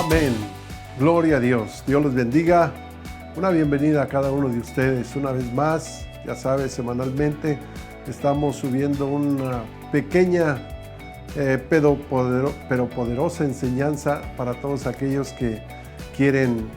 Amén. Gloria a Dios. Dios los bendiga. Una bienvenida a cada uno de ustedes. Una vez más, ya sabes, semanalmente estamos subiendo una pequeña pero poderosa enseñanza para todos aquellos que quieren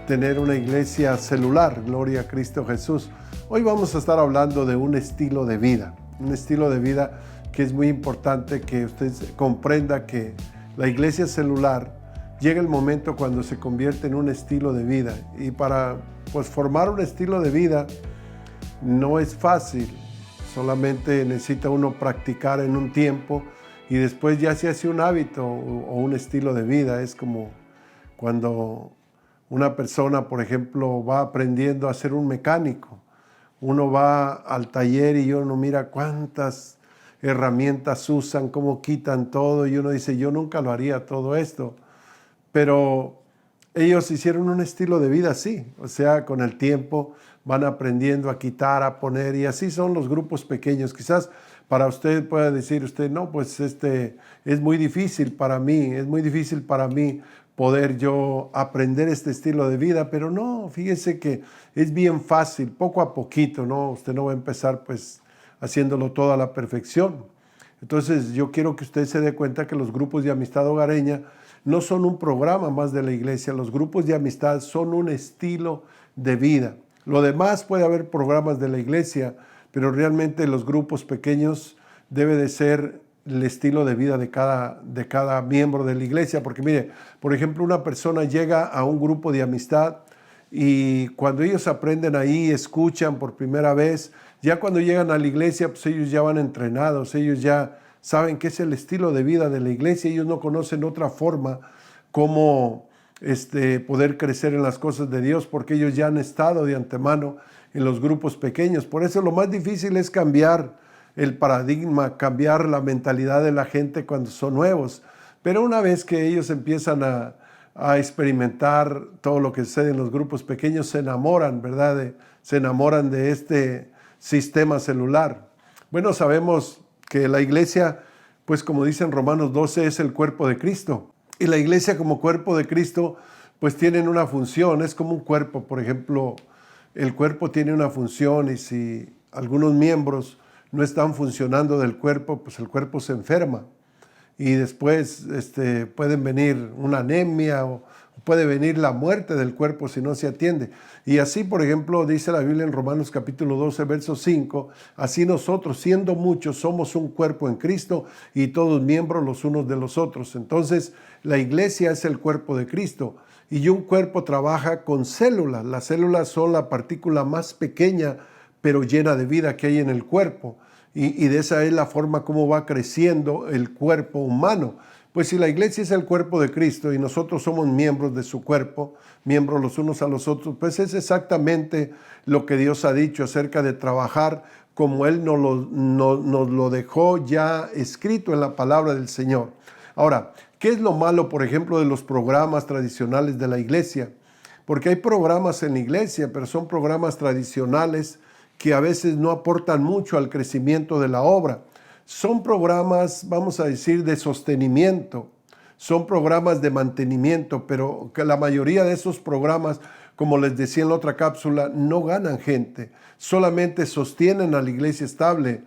tener una iglesia celular. Gloria a Cristo Jesús. Hoy vamos a estar hablando de un estilo de vida. Un estilo de vida que es muy importante que usted comprenda que la iglesia celular llega el momento cuando se convierte en un estilo de vida. Y para formar un estilo de vida no es fácil. Solamente necesita uno practicar en un tiempo y después ya se hace un hábito o un estilo de vida. Es como cuando una persona, por ejemplo, va aprendiendo a ser un mecánico. Uno va al taller y uno mira cuántas herramientas usan, cómo quitan todo, y uno dice, yo nunca lo haría todo esto. Pero ellos hicieron un estilo de vida así, o sea, con el tiempo van aprendiendo a quitar, a poner, y así son los grupos pequeños. Quizás para usted pueda decir, no, pues es muy difícil para mí, poder yo aprender este estilo de vida, pero no, fíjese que es bien fácil, poco a poquito, ¿no? Usted no va a empezar pues haciéndolo todo a la perfección. Entonces yo quiero que usted se dé cuenta que los grupos de amistad hogareña no son un programa más de la iglesia. Los grupos de amistad son un estilo de vida. Lo demás puede haber programas de la iglesia, pero realmente los grupos pequeños debe de ser el estilo de vida de cada miembro de la iglesia. Porque mire, por ejemplo, una persona llega a un grupo de amistad y cuando ellos aprenden ahí, escuchan por primera vez, ya cuando llegan a la iglesia, pues ellos ya van entrenados, ellos ya saben qué es el estilo de vida de la iglesia. Ellos no conocen otra forma como poder crecer en las cosas de Dios, porque ellos ya han estado de antemano en los grupos pequeños. Por eso lo más difícil es cambiar el paradigma, cambiar la mentalidad de la gente cuando son nuevos. Pero una vez que ellos empiezan a experimentar todo lo que sucede en los grupos pequeños, se enamoran, ¿verdad? Se enamoran de este sistema celular. Bueno, sabemos que la iglesia, pues como dice en Romanos 12, es el cuerpo de Cristo. Y la iglesia como cuerpo de Cristo, pues tienen una función, es como un cuerpo. Por ejemplo, el cuerpo tiene una función y si algunos miembros no están funcionando del cuerpo, pues el cuerpo se enferma. Y después pueden venir una anemia o puede venir la muerte del cuerpo si no se atiende. Y así, por ejemplo, dice la Biblia en Romanos capítulo 12, verso 5, así nosotros, siendo muchos, somos un cuerpo en Cristo y todos miembros los unos de los otros. Entonces, la iglesia es el cuerpo de Cristo y un cuerpo trabaja con células. Las células son la partícula más pequeña, pero llena de vida que hay en el cuerpo. Y de esa es la forma como va creciendo el cuerpo humano. Pues si la iglesia es el cuerpo de Cristo y nosotros somos miembros de su cuerpo, miembros los unos a los otros, pues es exactamente lo que Dios ha dicho acerca de trabajar como Él nos lo dejó ya escrito en la palabra del Señor. Ahora, ¿qué es lo malo, por ejemplo, de los programas tradicionales de la iglesia? Porque hay programas en la iglesia, pero son programas tradicionales que a veces no aportan mucho al crecimiento de la obra. Son programas, vamos a decir, de sostenimiento, son programas de mantenimiento, pero que la mayoría de esos programas, como les decía en la otra cápsula, no ganan gente, solamente sostienen a la iglesia estable.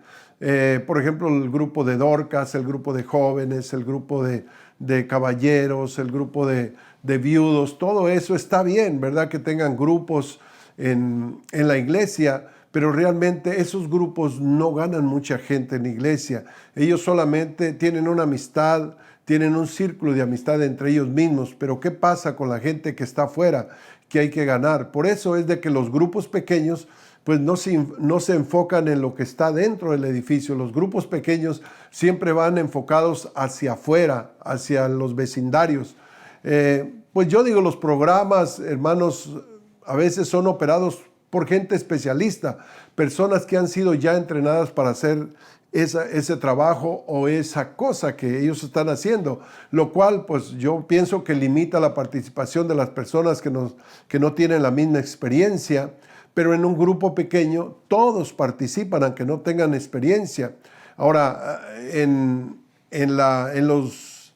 Por ejemplo, el grupo de Dorcas, el grupo de jóvenes, el grupo de caballeros, el grupo de viudos, todo eso está bien, ¿verdad? Que tengan grupos en la iglesia, pero realmente esos grupos no ganan mucha gente en la iglesia. Ellos solamente tienen una amistad, tienen un círculo de amistad entre ellos mismos. Pero ¿qué pasa con la gente que está afuera, que hay que ganar? Por eso es de que los grupos pequeños pues no se enfocan en lo que está dentro del edificio. Los grupos pequeños siempre van enfocados hacia afuera, hacia los vecindarios. Pues yo digo, los programas, hermanos, a veces son operados por gente especialista, personas que han sido ya entrenadas para hacer ese trabajo o esa cosa que ellos están haciendo, lo cual pues yo pienso que limita la participación de las personas que no tienen la misma experiencia, pero en un grupo pequeño todos participan aunque no tengan experiencia. Ahora, en los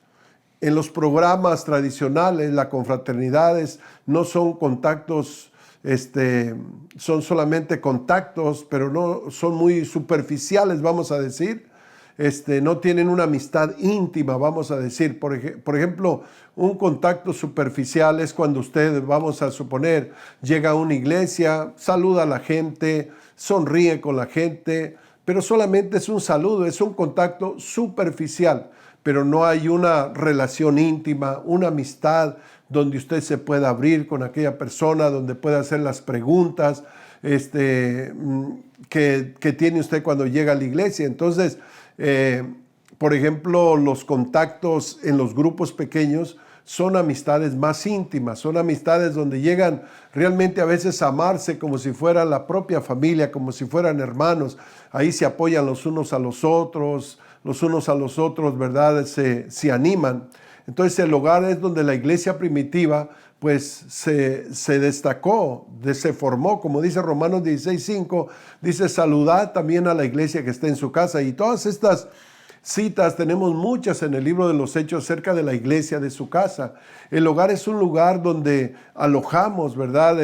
en los programas tradicionales, las confraternidades no son contactos, son solamente contactos, pero no son muy superficiales, vamos a decir. No tienen una amistad íntima, vamos a decir. Por ejemplo, un contacto superficial es cuando usted, vamos a suponer, llega a una iglesia, saluda a la gente, sonríe con la gente, pero solamente es un saludo, es un contacto superficial, pero no hay una relación íntima, una amistad donde usted se pueda abrir con aquella persona, donde pueda hacer las preguntas que tiene usted cuando llega a la iglesia. Entonces, por ejemplo, los contactos en los grupos pequeños son amistades más íntimas, son amistades donde llegan realmente a veces a amarse como si fueran la propia familia, como si fueran hermanos. Ahí se apoyan los unos a los otros, ¿verdad? Se animan. Entonces el hogar es donde la iglesia primitiva pues se destacó, se formó, como dice Romanos 16:5, dice saludad también a la iglesia que está en su casa. Y todas estas citas tenemos muchas en el libro de los Hechos acerca de la iglesia de su casa. El hogar es un lugar donde alojamos, ¿verdad?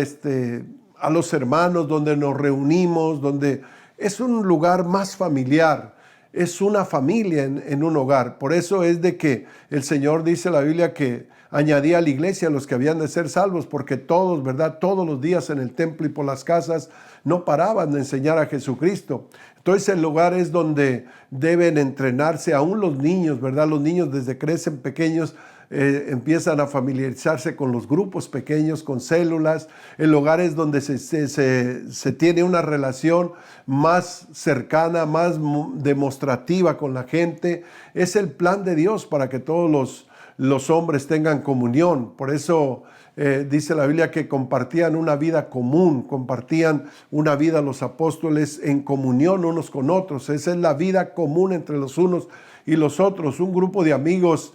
A los hermanos, donde nos reunimos, donde es un lugar más familiar. Es una familia en un hogar. Por eso es de que el Señor dice en la Biblia que añadía a la iglesia a los que habían de ser salvos, porque todos, ¿verdad? Todos los días en el templo y por las casas no paraban de enseñar a Jesucristo. Entonces el hogar es donde deben entrenarse aún los niños, ¿verdad? Los niños desde crecen pequeños empiezan a familiarizarse con los grupos pequeños, con células. El hogar es donde se tiene una relación más cercana, más demostrativa con la gente. Es el plan de Dios para que todos los hombres tengan comunión. Por eso dice la Biblia que compartían una vida común, compartían una vida los apóstoles en comunión unos con otros. Esa es la vida común entre los unos y los otros. Un grupo de amigos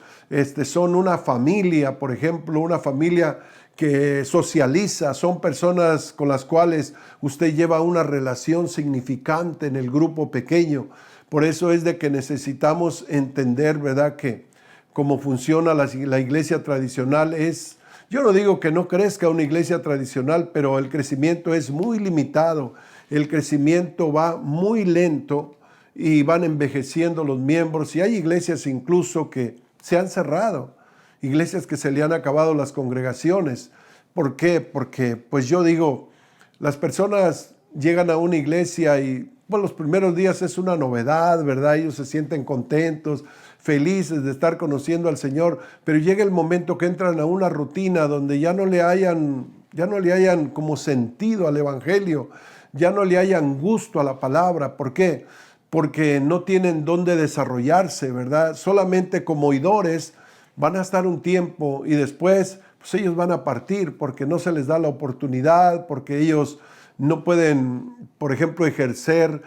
son una familia, por ejemplo, una familia que socializa, son personas con las cuales usted lleva una relación significante en el grupo pequeño. Por eso es de que necesitamos entender, ¿verdad?, que cómo funciona la iglesia tradicional es, yo no digo que no crezca una iglesia tradicional, pero el crecimiento es muy limitado, el crecimiento va muy lento y van envejeciendo los miembros, y hay iglesias incluso que se han cerrado, iglesias que se le han acabado las congregaciones. ¿Por qué? Porque, pues yo digo, las personas llegan a una iglesia y bueno, los primeros días es una novedad, ¿verdad? Ellos se sienten contentos, felices de estar conociendo al Señor, pero llega el momento que entran a una rutina donde ya no le hayan como sentido al Evangelio, ya no le hayan gusto a la palabra. ¿Por qué? Porque no tienen dónde desarrollarse, ¿verdad? Solamente como oidores van a estar un tiempo y después pues ellos van a partir porque no se les da la oportunidad, porque ellos no pueden, por ejemplo, ejercer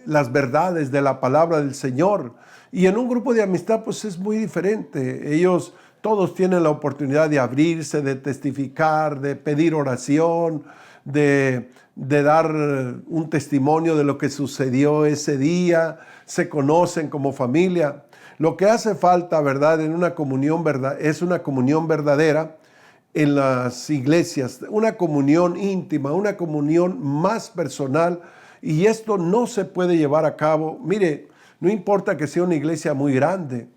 las verdades de la palabra del Señor. Y en un grupo de amistad pues es muy diferente. Ellos todos tienen la oportunidad de abrirse, de testificar, de pedir oración, de dar un testimonio de lo que sucedió ese día. Se conocen como familia. Lo que hace falta, ¿verdad?, en una comunión, ¿verdad?, es una comunión verdadera en las iglesias, una comunión íntima, una comunión más personal, y esto no se puede llevar a cabo. Mire, no importa que sea una iglesia muy grande,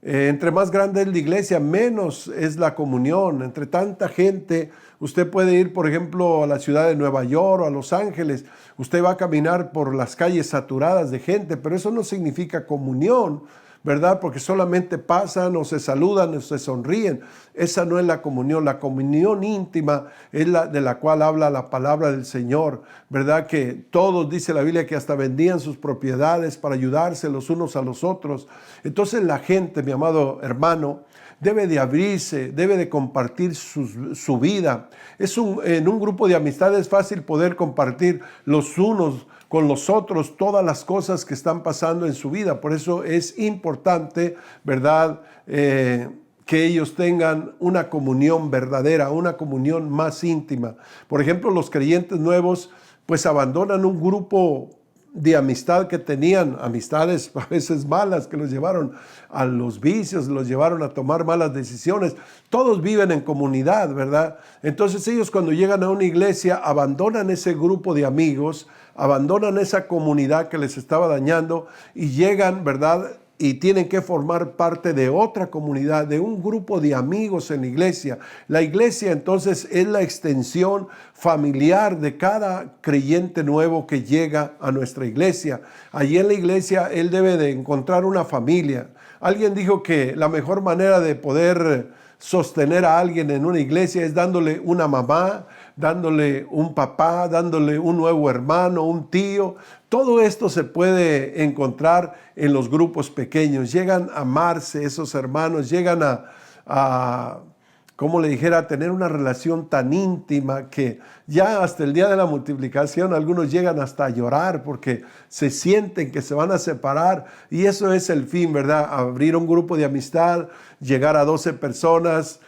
entre más grande es la iglesia, menos es la comunión. Entre tanta gente, usted puede ir, por ejemplo, a la ciudad de Nueva York o a Los Ángeles, usted va a caminar por las calles saturadas de gente, pero eso no significa comunión, ¿verdad? Porque solamente pasan o se saludan o se sonríen. Esa no es la comunión. La comunión íntima es la de la cual habla la palabra del Señor, ¿verdad? Que todos, dice la Biblia, que hasta vendían sus propiedades para ayudarse los unos a los otros. Entonces la gente, mi amado hermano, debe de abrirse, debe de compartir su vida. En un grupo de amistad es fácil poder compartir los unos con los otros todas las cosas que están pasando en su vida. Por eso es importante, ¿verdad?, que ellos tengan una comunión verdadera, una comunión más íntima. Por ejemplo, los creyentes nuevos pues abandonan un grupo de amistad que tenían, amistades a veces malas que los llevaron a los vicios, los llevaron a tomar malas decisiones. Todos viven en comunidad, ¿verdad? Entonces ellos cuando llegan a una iglesia abandonan ese grupo de amigos, abandonan esa comunidad que les estaba dañando y llegan, ¿verdad?, y tienen que formar parte de otra comunidad, de un grupo de amigos en la iglesia. La iglesia entonces es la extensión familiar de cada creyente nuevo que llega a nuestra iglesia. Allí en la iglesia él debe de encontrar una familia. Alguien dijo que la mejor manera de poder sostener a alguien en una iglesia es dándole una mamá, dándole un papá, dándole un nuevo hermano, un tío. Todo esto se puede encontrar en los grupos pequeños. Llegan a amarse esos hermanos, llegan a como le dijera, a tener una relación tan íntima que ya hasta el día de la multiplicación algunos llegan hasta a llorar porque se sienten que se van a separar. Y eso es el fin, ¿verdad? Abrir un grupo de amistad, llegar a 12 personas,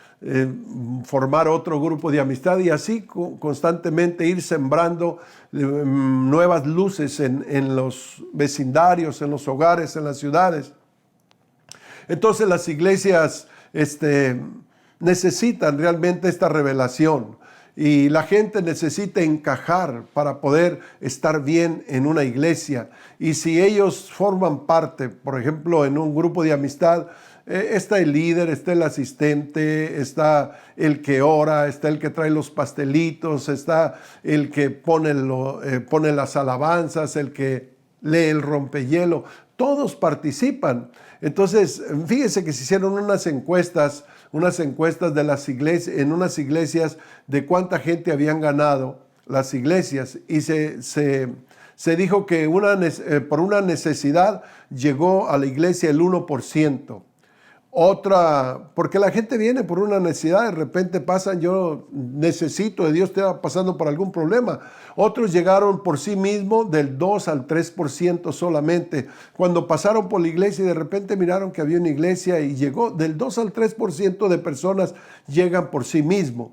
formar otro grupo de amistad y así constantemente ir sembrando nuevas luces en los vecindarios, en los hogares, en las ciudades. Entonces las iglesias necesitan realmente esta revelación y la gente necesita encajar para poder estar bien en una iglesia. Y si ellos forman parte, por ejemplo, en un grupo de amistad, está el líder, está el asistente, está el que ora, está el que trae los pastelitos, está el que pone las alabanzas, el que lee el rompehielo. Todos participan. Entonces, fíjense que se hicieron unas encuestas de las iglesias, en unas iglesias de cuánta gente habían ganado las iglesias y se dijo que por una necesidad llegó a la iglesia el 1%. Otra, porque la gente viene por una necesidad, de repente pasan, yo necesito de Dios, está pasando por algún problema. Otros llegaron por sí mismos del 2 al 3% solamente. Cuando pasaron por la iglesia y de repente miraron que había una iglesia y llegó del 2 al 3% de personas llegan por sí mismos.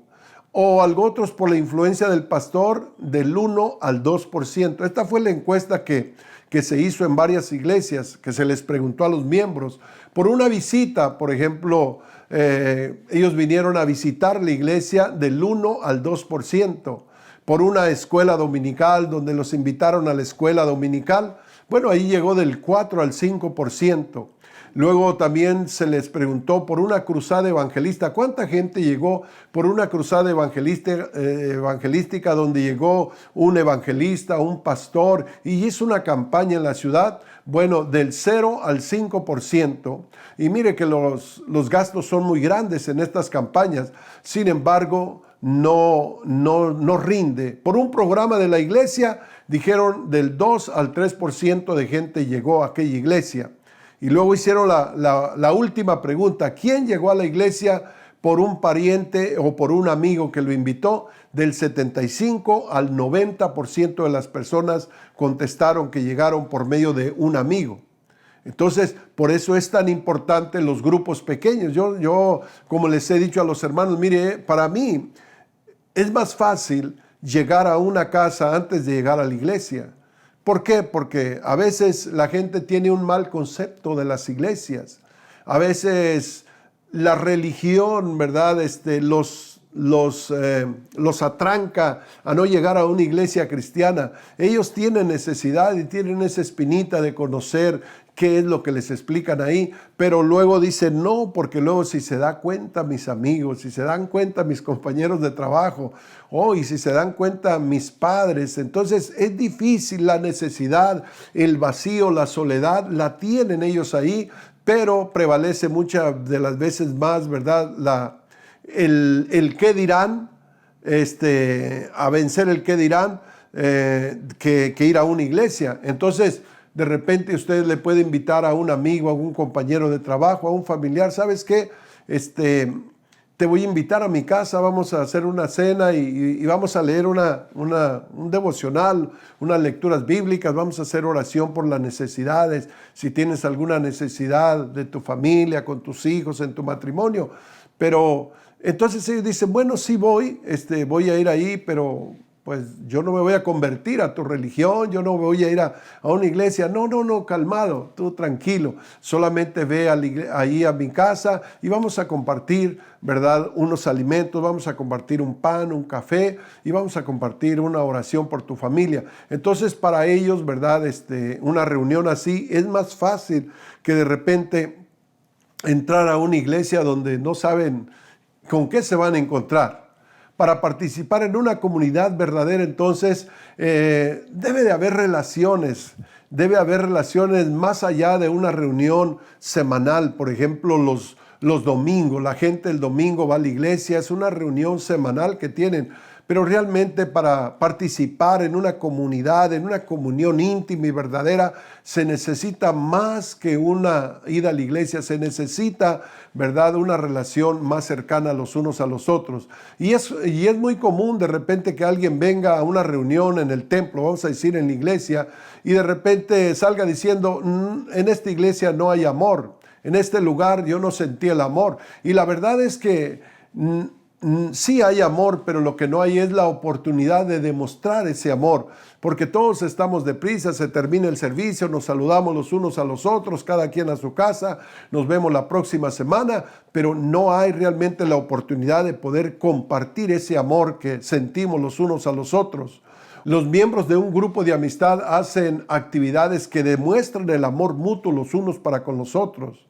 O otros por la influencia del pastor del 1 al 2%. Esta fue la encuesta que se hizo en varias iglesias, que se les preguntó a los miembros. Por una visita, por ejemplo, ellos vinieron a visitar la iglesia del 1 al 2%. Por una escuela dominical, donde los invitaron a la escuela dominical, bueno, ahí llegó del 4 al 5%. Luego también se les preguntó por una cruzada evangelista. ¿Cuánta gente llegó por una cruzada evangelística donde llegó un evangelista, un pastor y hizo una campaña en la ciudad? Bueno, del 0 al 5%. Y mire que los gastos son muy grandes en estas campañas. Sin embargo, no rinde. Por un programa de la iglesia, dijeron del 2 al 3% de gente llegó a aquella iglesia. Y luego hicieron la última pregunta. ¿Quién llegó a la iglesia por un pariente o por un amigo que lo invitó? Del 75 al 90% de las personas contestaron que llegaron por medio de un amigo. Entonces, por eso es tan importante los grupos pequeños. Yo, como les he dicho a los hermanos, mire, para mí es más fácil llegar a una casa antes de llegar a la iglesia. ¿Por qué? Porque a veces la gente tiene un mal concepto de las iglesias. A veces la religión, ¿verdad? Los atranca a no llegar a una iglesia cristiana. Ellos tienen necesidad y tienen esa espinita de conocer qué es lo que les explican ahí, pero luego dicen no, porque luego si se da cuenta mis amigos, si se dan cuenta mis compañeros de trabajo, y si se dan cuenta mis padres, entonces es difícil. La necesidad, el vacío, la soledad, la tienen ellos ahí, pero prevalece muchas de las veces más, ¿verdad? El qué dirán, a vencer el qué dirán, que ir a una iglesia. Entonces, de repente usted le puede invitar a un amigo, a un compañero de trabajo, a un familiar. ¿Sabes qué? Te voy a invitar a mi casa, vamos a hacer una cena y vamos a leer un devocional, unas lecturas bíblicas, vamos a hacer oración por las necesidades. Si tienes alguna necesidad de tu familia, con tus hijos, en tu matrimonio. Pero entonces ellos dicen, bueno, sí voy a ir ahí, pero pues yo no me voy a convertir a tu religión, yo no voy a ir a una iglesia. No, calmado, tú tranquilo, solamente ve ahí a mi casa y vamos a compartir, ¿verdad?, unos alimentos, vamos a compartir un pan, un café y vamos a compartir una oración por tu familia. Entonces para ellos, ¿verdad?, una reunión así es más fácil que de repente entrar a una iglesia donde no saben con qué se van a encontrar. Para participar en una comunidad verdadera, entonces, debe de haber relaciones más allá de una reunión semanal. Por ejemplo, los domingos, la gente el domingo va a la iglesia, es una reunión semanal que tienen. Pero realmente para participar en una comunidad, en una comunión íntima y verdadera, se necesita más que una ida a la iglesia, se necesita, ¿verdad?, una relación más cercana los unos a los otros. Y es muy común de repente que alguien venga a una reunión en el templo, vamos a decir en la iglesia, y de repente salga diciendo, en esta iglesia no hay amor, en este lugar yo no sentí el amor. Y la verdad es que sí hay amor, pero lo que no hay es la oportunidad de demostrar ese amor, porque todos estamos deprisa, se termina el servicio, nos saludamos los unos a los otros, cada quien a su casa, nos vemos la próxima semana, pero no hay realmente la oportunidad de poder compartir ese amor que sentimos los unos a los otros. Los miembros de un grupo de amistad hacen actividades que demuestran el amor mutuo los unos para con los otros.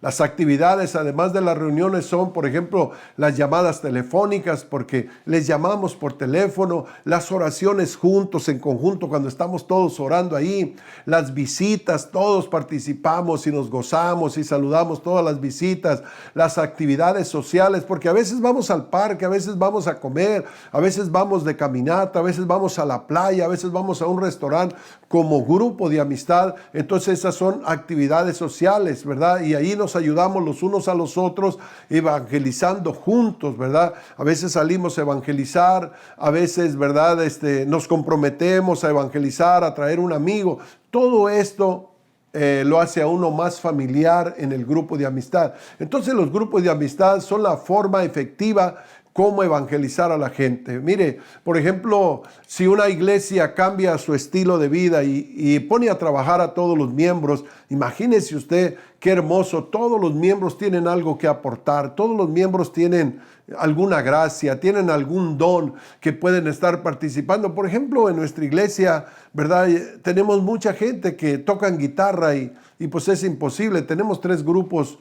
Las actividades, además de las reuniones, son, por ejemplo, las llamadas telefónicas, porque les llamamos por teléfono, las oraciones juntos, en conjunto, cuando estamos todos orando ahí, las visitas, todos participamos y nos gozamos y saludamos todas las visitas, las actividades sociales, porque a veces vamos al parque, a veces vamos a comer, a veces vamos de caminata, a veces vamos a la playa, a veces vamos a un restaurante como grupo de amistad. Entonces esas son actividades sociales, ¿verdad? Y ahí nos ayudamos los unos a los otros evangelizando juntos, ¿verdad? A veces salimos a evangelizar, a veces, ¿verdad?, nos comprometemos a evangelizar, a traer un amigo. Todo esto lo hace a uno más familiar en el grupo de amistad. Entonces los grupos de amistad son la forma efectiva cómo evangelizar a la gente. Mire, por ejemplo, si una iglesia cambia su estilo de vida y pone a trabajar a todos los miembros, imagínese usted qué hermoso, todos los miembros tienen algo que aportar, todos los miembros tienen alguna gracia, tienen algún don que pueden estar participando. Por ejemplo, en nuestra iglesia, ¿verdad?, tenemos mucha gente que tocan guitarra y pues es imposible, tenemos 3 grupos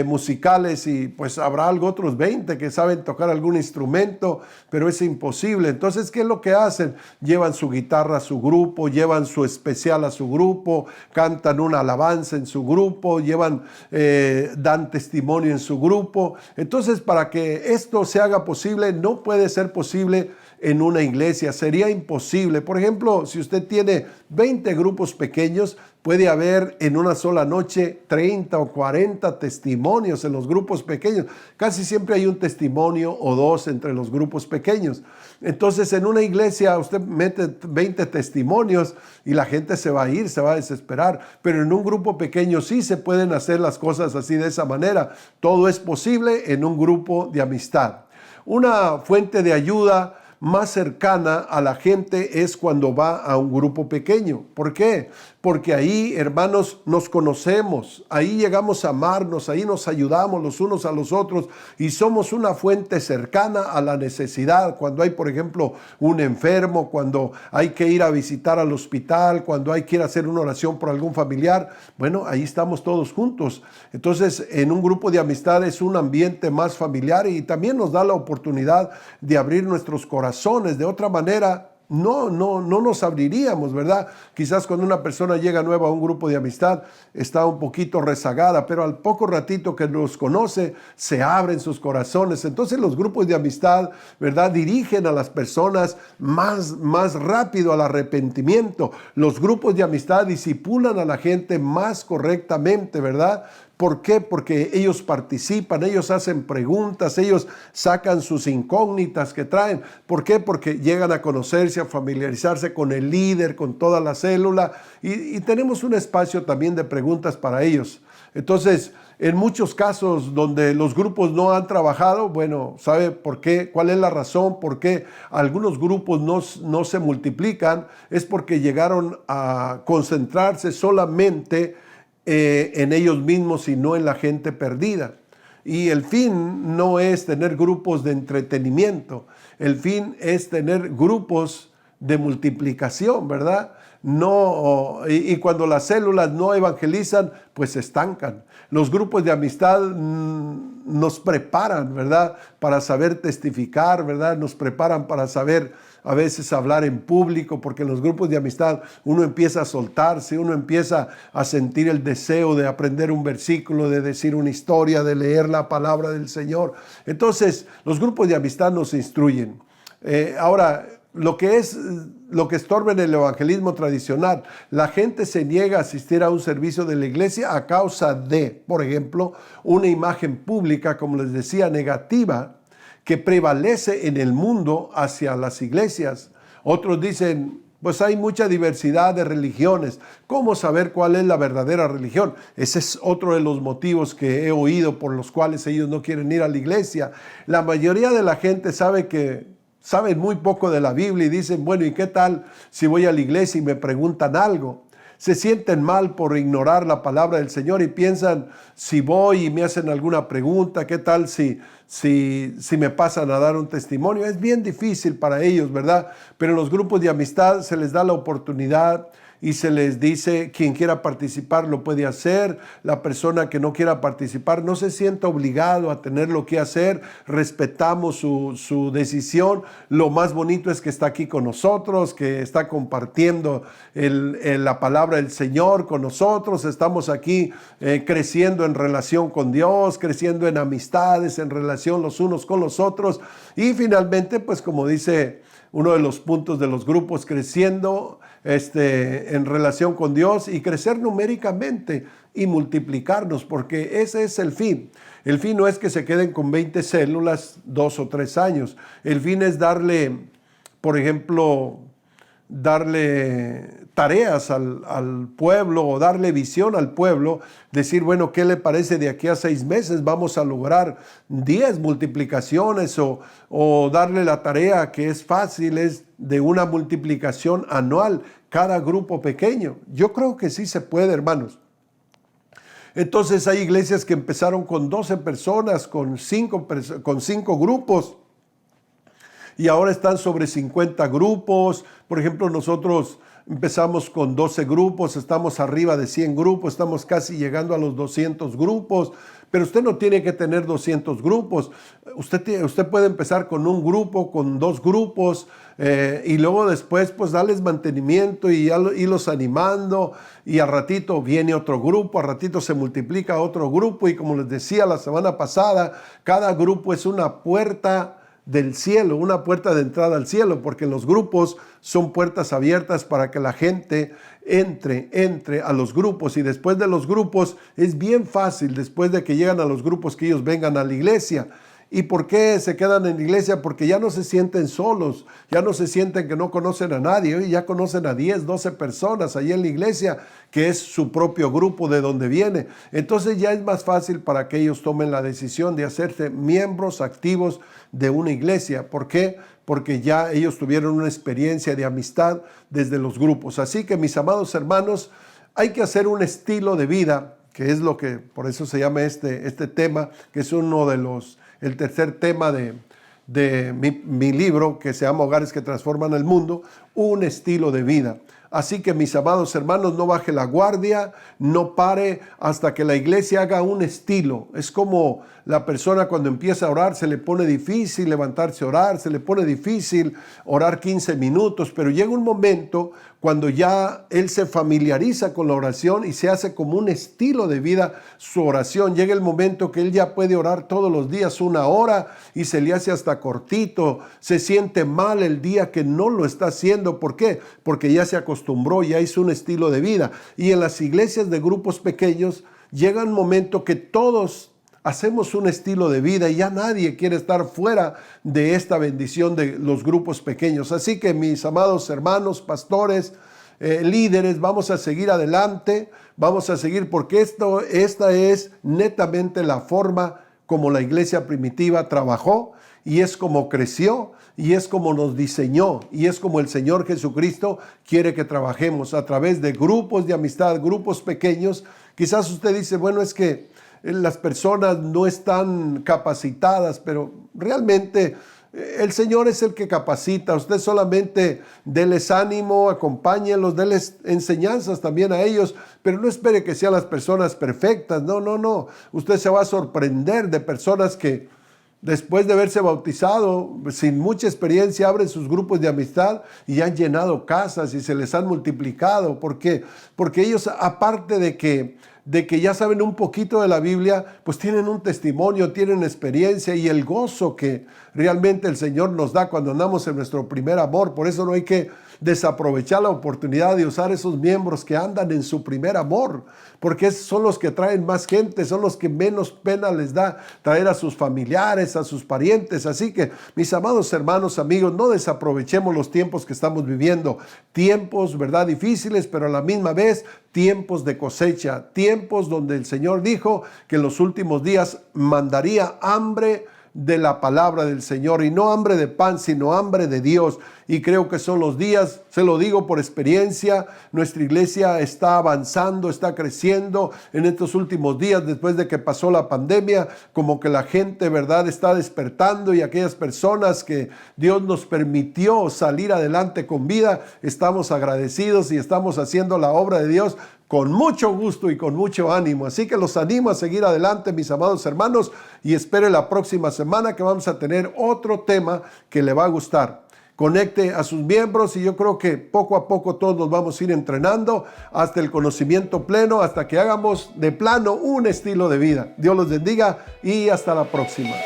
musicales y pues habrá otros 20 que saben tocar algún instrumento, pero es imposible. Entonces, ¿qué es lo que hacen? Llevan su guitarra a su grupo, llevan su especial a su grupo, cantan una alabanza en su grupo, dan testimonio en su grupo. Entonces, para que esto se haga posible, no puede ser posible en una iglesia, sería imposible. Por ejemplo, si usted tiene 20 grupos pequeños, puede haber en una sola noche 30 o 40 testimonios en los grupos pequeños. Casi siempre hay un testimonio o 2 entre los grupos pequeños. Entonces, en una iglesia usted mete 20 testimonios y la gente se va a ir, se va a desesperar. Pero en un grupo pequeño sí se pueden hacer las cosas así de esa manera. Todo es posible en un grupo de amistad. Una fuente de ayuda más cercana a la gente es cuando va a un grupo pequeño. ¿Por qué? Porque ahí, hermanos, nos conocemos, ahí llegamos a amarnos, ahí nos ayudamos los unos a los otros y somos una fuente cercana a la necesidad. Cuando hay, por ejemplo, un enfermo, cuando hay que ir a visitar al hospital, cuando hay que ir a hacer una oración por algún familiar, bueno, ahí estamos todos juntos. Entonces, en un grupo de amistad es un ambiente más familiar y también nos da la oportunidad de abrir nuestros corazones. De otra manera, no nos abriríamos, ¿verdad? Quizás cuando una persona llega nueva a un grupo de amistad está un poquito rezagada, pero al poco ratito que los conoce se abren sus corazones. Entonces los grupos de amistad, ¿verdad?, dirigen a las personas más rápido al arrepentimiento. Los grupos de amistad disipulan a la gente más correctamente, ¿verdad? ¿Por qué? Porque ellos participan, ellos hacen preguntas, ellos sacan sus incógnitas que traen. ¿Por qué? Porque llegan a conocerse, a familiarizarse con el líder, con toda la célula y tenemos un espacio también de preguntas para ellos. Entonces, en muchos casos donde los grupos no han trabajado, bueno, ¿sabe por qué? ¿Cuál es la razón por qué algunos grupos no se multiplican? Es porque llegaron a concentrarse solamente en ellos mismos y no en la gente perdida. Y el fin no es tener grupos de entretenimiento, el fin es tener grupos de multiplicación, ¿verdad? No, y cuando las células no evangelizan, pues se estancan. Los grupos de amistad nos preparan, ¿verdad? Para saber testificar, ¿verdad? Nos preparan para saber a veces hablar en público, porque en los grupos de amistad uno empieza a soltarse, uno empieza a sentir el deseo de aprender un versículo, de decir una historia, de leer la palabra del Señor. Entonces, los grupos de amistad nos instruyen. Ahora, lo que estorba en el evangelismo tradicional, la gente se niega a asistir a un servicio de la iglesia a causa de, por ejemplo, una imagen pública, como les decía, negativa, que prevalece en el mundo hacia las iglesias. Otros dicen, pues hay mucha diversidad de religiones. ¿Cómo saber cuál es la verdadera religión? Ese es otro de los motivos que he oído por los cuales ellos no quieren ir a la iglesia. La mayoría de la gente saben muy poco de la Biblia y dicen, bueno, ¿y qué tal si voy a la iglesia y me preguntan algo? Se sienten mal por ignorar la palabra del Señor y piensan, si voy y me hacen alguna pregunta, ¿qué tal si me pasan a dar un testimonio? Es bien difícil para ellos, ¿verdad? Pero en los grupos de amistad se les da la oportunidad y se les dice, quien quiera participar lo puede hacer. La persona que no quiera participar no se sienta obligado a tener lo que hacer. Respetamos su decisión. Lo más bonito es que está aquí con nosotros, que está compartiendo la palabra del Señor con nosotros. Estamos aquí creciendo en relación con Dios, creciendo en amistades, en relación los unos con los otros. Y finalmente, pues como dice uno de los puntos de los grupos, creciendo en relación con Dios y crecer numéricamente y multiplicarnos, porque ese es el fin. El fin no es que se queden con 20 células 2 o 3 años. El fin es darle, por ejemplo, tareas al pueblo o darle visión al pueblo, decir, bueno, ¿qué le parece de aquí a 6 meses? Vamos a lograr 10 multiplicaciones o darle la tarea que es fácil, es de una multiplicación anual, cada grupo pequeño. Yo creo que sí se puede, hermanos. Entonces hay iglesias que empezaron con 12 personas, con 5 grupos, y ahora están sobre 50 grupos. Por ejemplo, nosotros empezamos con 12 grupos, estamos arriba de 100 grupos, estamos casi llegando a los 200 grupos. Pero usted no tiene que tener 200 grupos. Usted puede empezar con un grupo, con 2 grupos, y luego después pues darles mantenimiento y irlos animando, y al ratito viene otro grupo, al ratito se multiplica otro grupo, y como les decía la semana pasada, cada grupo es una puerta del cielo, una puerta de entrada al cielo, porque los grupos son puertas abiertas para que la gente entre a los grupos, y después de los grupos es bien fácil, después de que llegan a los grupos, que ellos vengan a la iglesia. ¿Y por qué se quedan en la iglesia? Porque ya no se sienten solos, ya no se sienten que no conocen a nadie. Hoy ya conocen a 10, 12 personas ahí en la iglesia, que es su propio grupo de donde viene. Entonces ya es más fácil para que ellos tomen la decisión de hacerse miembros activos de una iglesia. ¿Por qué? Porque ya ellos tuvieron una experiencia de amistad desde los grupos. Así que, mis amados hermanos, hay que hacer un estilo de vida, que es lo que, por eso se llama este tema, que es el tercer tema de mi libro, que se llama Hogares que Transforman el Mundo, un estilo de vida. Así que, mis amados hermanos, no baje la guardia, no pare hasta que la iglesia haga un estilo. Es como la persona cuando empieza a orar, se le pone difícil levantarse a orar, se le pone difícil orar 15 minutos, pero llega un momento cuando ya él se familiariza con la oración y se hace como un estilo de vida su oración. Llega el momento que él ya puede orar todos los días 1 hora y se le hace hasta cortito. Se siente mal el día que no lo está haciendo. ¿Por qué? Porque ya se acostumbró, ya hizo un estilo de vida. Y en las iglesias de grupos pequeños llega un momento que todos hacemos un estilo de vida y ya nadie quiere estar fuera de esta bendición de los grupos pequeños. Así que, mis amados hermanos, pastores, líderes, vamos a seguir adelante, vamos a seguir porque esta es netamente la forma como la iglesia primitiva trabajó y es como creció y es como nos diseñó y es como el Señor Jesucristo quiere que trabajemos a través de grupos de amistad, grupos pequeños. Quizás usted dice, bueno, es que las personas no están capacitadas, pero realmente el Señor es el que capacita. Usted solamente déles ánimo, acompáñenlos, déles enseñanzas también a ellos, pero no espere que sean las personas perfectas. No. Usted se va a sorprender de personas que después de haberse bautizado, sin mucha experiencia, abren sus grupos de amistad y han llenado casas y se les han multiplicado. ¿Por qué? Porque ellos, aparte de que ya saben un poquito de la Biblia, pues tienen un testimonio, tienen experiencia y el gozo que realmente el Señor nos da cuando andamos en nuestro primer amor. Por eso no hay que desaprovechar la oportunidad de usar esos miembros que andan en su primer amor, porque son los que traen más gente, son los que menos pena les da traer a sus familiares, a sus parientes. Así que, mis amados hermanos, amigos, no desaprovechemos los tiempos que estamos viviendo, tiempos, ¿verdad?, difíciles, pero a la misma vez tiempos de cosecha, tiempos donde el Señor dijo que en los últimos días mandaría hambre de la palabra del Señor, y no hambre de pan, sino hambre de Dios. Y creo que son los días, se lo digo por experiencia, nuestra iglesia está avanzando, está creciendo en estos últimos días, después de que pasó la pandemia, como que la gente, ¿verdad?, está despertando, y aquellas personas que Dios nos permitió salir adelante con vida, estamos agradecidos y estamos haciendo la obra de Dios con mucho gusto y con mucho ánimo. Así que los animo a seguir adelante, mis amados hermanos, y espere la próxima semana que vamos a tener otro tema que le va a gustar. Conecte a sus miembros y yo creo que poco a poco todos nos vamos a ir entrenando hasta el conocimiento pleno, hasta que hagamos de plano un estilo de vida. Dios los bendiga y hasta la próxima.